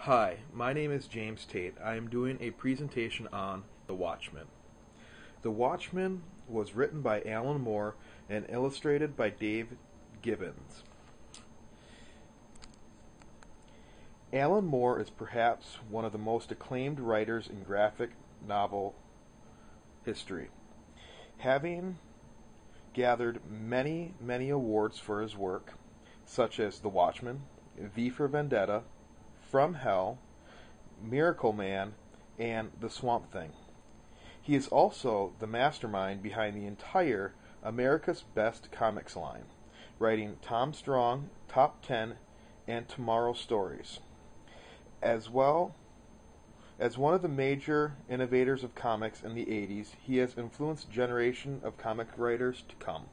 Hi, my name is James Tait. I am doing a presentation on The Watchmen. The Watchmen was written by Alan Moore and illustrated by Dave Gibbons. Alan Moore is perhaps one of the most acclaimed writers in graphic novel history, having gathered many awards for his work, such as The Watchmen, V for Vendetta, From Hell, Miracle Man, and The Swamp Thing. He is also the mastermind behind the entire America's Best Comics line, writing Tom Strong, Top 10, and Tomorrow Stories. As well as one of the major innovators of comics in the 80s, he has influenced a generation of comic writers to come.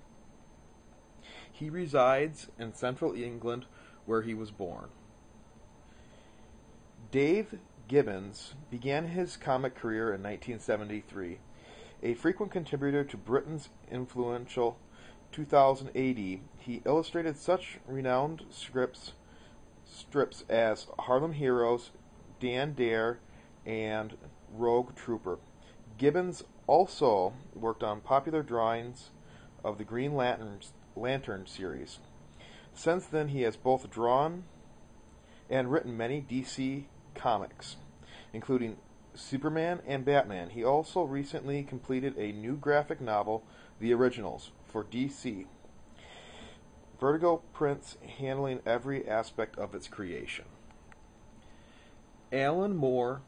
He resides in central England, where he was born. Dave Gibbons began his comic career in 1973. A frequent contributor to Britain's influential 2000 AD, he illustrated such renowned strips as Harlem Heroes, Dan Dare, and Rogue Trooper. Gibbons also worked on popular drawings of the Green Lantern series. Since then, he has both drawn and written many DC comics, including Superman and Batman. He also recently completed a new graphic novel, The Originals, for DC. Vertigo Prints handling every aspect of its creation. Alan Moore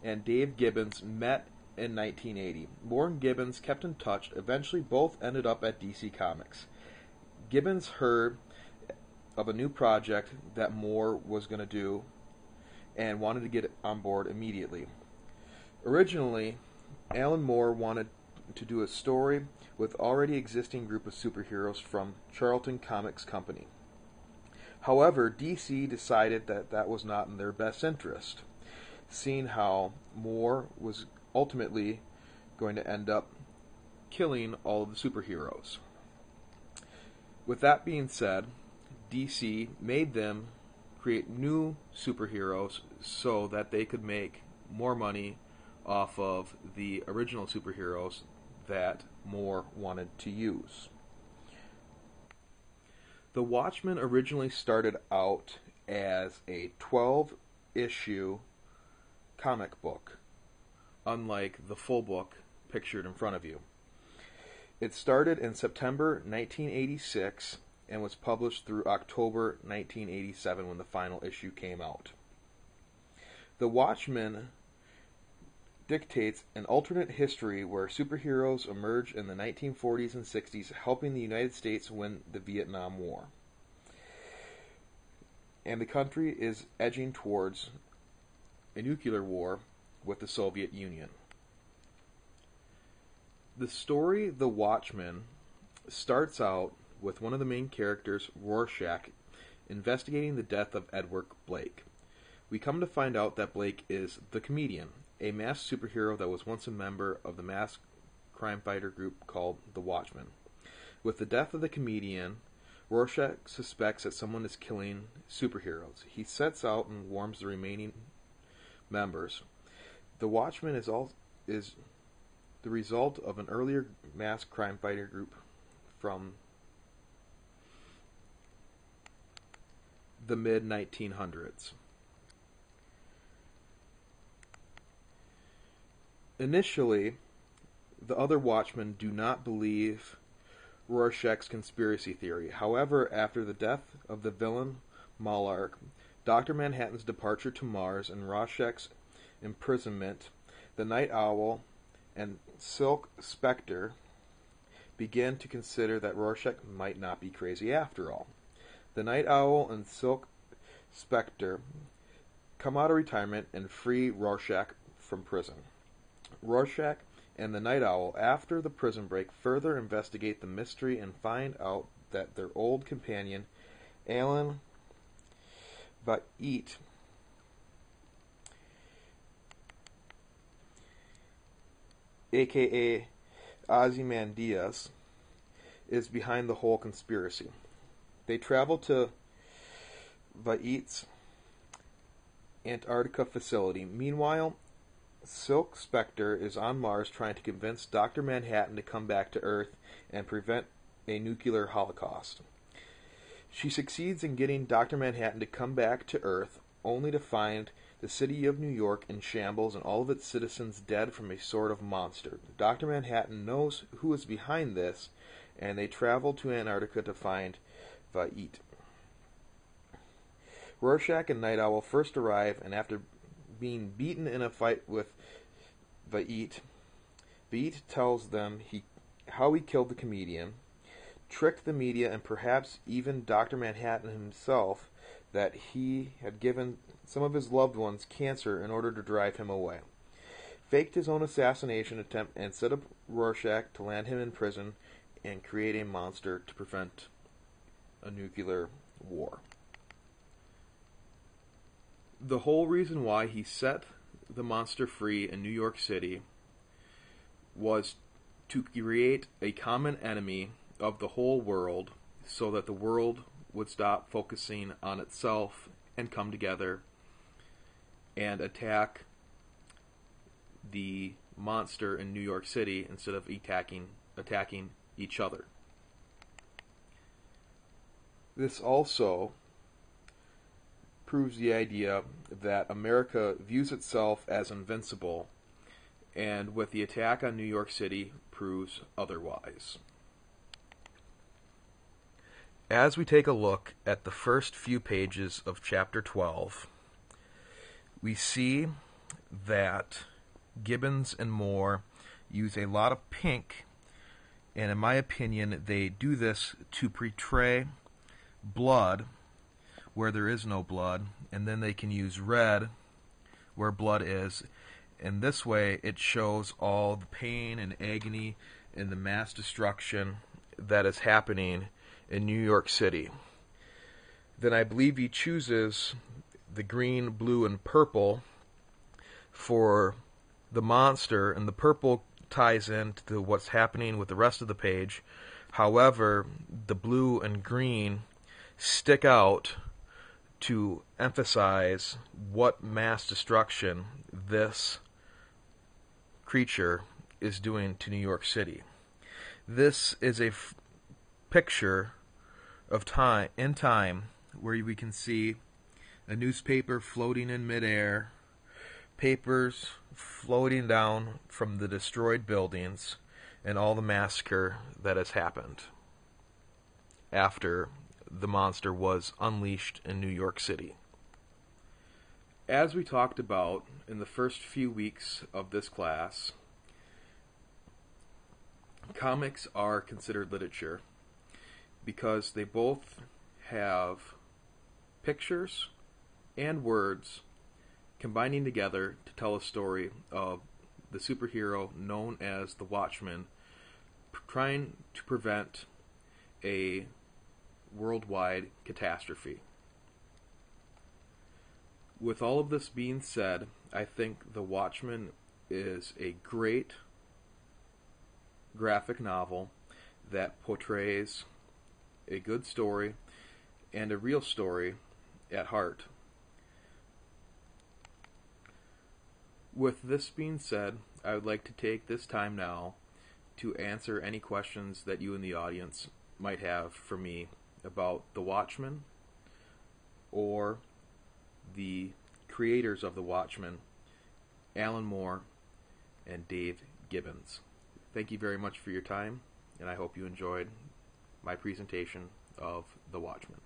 and Dave Gibbons met in 1980. Moore and Gibbons kept in touch. Eventually, both ended up at DC Comics. Gibbons heard of a new project that Moore was going to do and wanted to get on board immediately. Originally, Alan Moore wanted to do a story with already existing group of superheroes from Charlton Comics Company. However, DC decided that was not in their best interest, seeing how Moore was ultimately going to end up killing all of the superheroes. With that being said, DC made them create new superheroes so that they could make more money off of the original superheroes that Moore wanted to use. The Watchmen originally started out as a 12-issue comic book, unlike the full book pictured in front of you. It started in September 1986 and was published through October 1987 when the final issue came out. The Watchmen dictates an alternate history where superheroes emerge in the 1940s and 60s, helping the United States win the Vietnam War. And the country is edging towards a nuclear war with the Soviet Union. The story The Watchmen starts out with one of the main characters, Rorschach, investigating the death of Edward Blake. We come to find out that Blake is the Comedian, a masked superhero that was once a member of the masked crime fighter group called the Watchmen. With the death of the Comedian, Rorschach suspects that someone is killing superheroes. He sets out and warns the remaining members. The Watchmen is the result of an earlier masked crime fighter group from the mid-1900s. Initially, the other Watchmen do not believe Rorschach's conspiracy theory. However, after the death of the villain Malark, Dr. Manhattan's departure to Mars, and Rorschach's imprisonment, the Night Owl and Silk Spectre begin to consider that Rorschach might not be crazy after all. The Night Owl and Silk Spectre come out of retirement and free Rorschach from prison. Rorschach and the Night Owl, after the prison break, further investigate the mystery and find out that their old companion, Alan Tait, aka Ozymandias, is behind the whole conspiracy. They travel to Tait's Antarctica facility. Meanwhile, Silk Spectre is on Mars trying to convince Dr. Manhattan to come back to Earth and prevent a nuclear holocaust. She succeeds in getting Dr. Manhattan to come back to Earth, only to find the city of New York in shambles and all of its citizens dead from a sort of monster. Dr. Manhattan knows who is behind this, and they travel to Antarctica to find Tait. Rorschach and Night Owl first arrive, and after being beaten in a fight with Tait, Tait tells them how he killed the comedian, tricked the media, and perhaps even Dr. Manhattan himself, that he had given some of his loved ones cancer in order to drive him away. Faked his own assassination attempt and set up Rorschach to land him in prison and create a monster to prevent a nuclear war. The whole reason why he set the monster free in New York City was to create a common enemy of the whole world so that the world would stop focusing on itself and come together and attack the monster in New York City instead of attacking each other. This also proves the idea that America views itself as invincible, and with the attack on New York City proves otherwise. As we take a look at the first few pages of Chapter 12, we see that Gibbons and Moore use a lot of pink, and in my opinion, they do this to portray blood where there is no blood, and then they can use red where blood is, and this way it shows all the pain and agony and the mass destruction that is happening in New York City. Then I believe he chooses the green, blue, and purple for the monster, and the purple ties into what's happening with the rest of the page. However, the blue and green stick out to emphasize what mass destruction this creature is doing to New York City. This is a picture of time where we can see a newspaper floating in midair, papers floating down from the destroyed buildings, and all the massacre that has happened after the monster was unleashed in New York City. As we talked about in the first few weeks of this class, comics are considered literature because they both have pictures and words combining together to tell a story of the superhero known as the Watchmen trying to prevent a worldwide catastrophe. With all of this being said, I think The Watchmen is a great graphic novel that portrays a good story and a real story at heart. With this being said, I would like to take this time now to answer any questions that you in the audience might have for me about The Watchmen or the creators of The Watchmen, Alan Moore and Dave Gibbons. Thank you very much for your time, and I hope you enjoyed my presentation of The Watchmen.